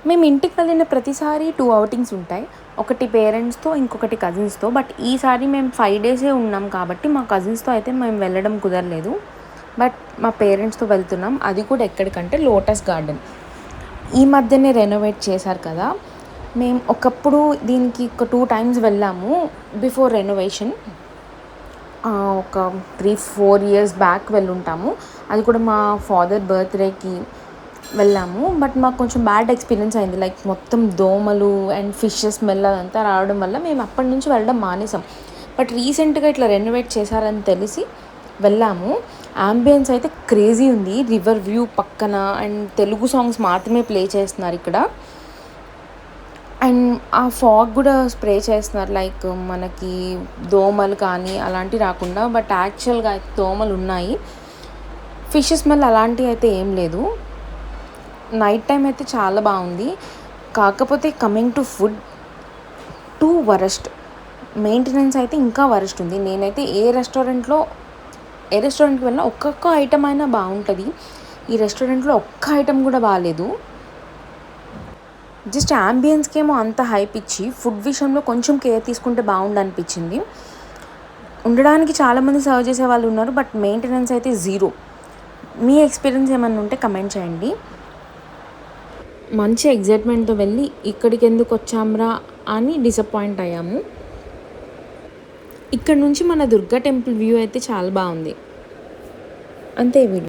మేము ఇంటికి వెళ్ళిన ప్రతిసారి 2 ఔటింగ్స్ ఉంటాయి. ఒకటి పేరెంట్స్‌తో, ఇంకొకటి కజిన్స్‌తో. బట్ ఈసారి మేము 5 డేసే ఉన్నాం కాబట్టి మా కజిన్స్‌తో అయితే మేము వెళ్ళడం కుదరలేదు. బట్ మా పేరెంట్స్‌తో వెళ్తున్నాం. అది కూడా ఎక్కడికంటే లోటస్ గార్డెన్. ఈ మధ్యనే రెనోవేట్ చేశారు కదా! మేము ఒకప్పుడు దీనికి ఒక 2 టైమ్స్ వెళ్ళాము బిఫోర్ రెనోవేషన్. ఒక 3, 4 ఇయర్స్ బ్యాక్ వెళ్ళుంటాము. అది కూడా మా ఫాదర్ బర్త్‌డేకి వెళ్ళాము. బట్ మాకు కొంచెం బ్యాడ్ ఎక్స్‌పీరియన్స్ అయింది. లైక్ మొత్తం దోమలు అండ్ ఫిషెస్ స్మెల్ అదంతా రావడం వల్ల మేము అప్పటి నుంచి వెళ్ళడం మానేసాం. బట్ రీసెంట్‌గా ఇట్లా రెనోవేట్ చేశారని తెలిసి వెళ్ళాము. యాంబియన్స్ అయితే క్రేజీ ఉంది. రివర్ వ్యూ పక్కన అండ్ తెలుగు సాంగ్స్ మాత్రమే ప్లే చేస్తున్నారు ఇక్కడ. అండ్ ఆ ఫాగ్ కూడా స్ప్రే చేస్తున్నారు. లైక్ మనకి దోమలు కానీ అలాంటివి రాకుండా. బట్ యాక్చువల్గా అయితే దోమలు ఉన్నాయి. ఫిష్ స్మెల్ అలాంటివి అయితే ఏం లేదు. నైట్ టైం అయితే చాలా బాగుంది. కాకపోతే coming to food two worst. Maintenance అయితే ఇంకా వరస్ట్ ఉంది. నేనైతే ఏ రెస్టారెంట్కి వెళ్ళినా ఒక్కొక్క ఐటమ్ అయినా బాగుంటుంది. ఈ రెస్టారెంట్లో ఒక్క ఐటమ్ కూడా బాగాలేదు. జస్ట్ యాంబియన్స్కేమో అంత హైప్ ఇచ్చి ఫుడ్ విషయంలో కొంచెం కేర్ తీసుకుంటే బాగుండు అనిపించింది. ఉండడానికి చాలామంది సర్వ్ చేసే వాళ్ళు ఉన్నారు. బట్ మెయింటెనెన్స్ అయితే జీరో. మీ ఎక్స్పీరియన్స్ ఏమన్నా ఉంటే కమెంట్ చేయండి. మంచి ఎగ్జైట్మెంట్తో వెళ్ళి ఇక్కడికి ఎందుకు వచ్చాంరా అని డిసప్పాయింట్ అయ్యాము. ఇక్కడ నుంచి మన దుర్గా టెంపుల్ వ్యూ అయితే చాలా బాగుంది. అంతే వీడియో.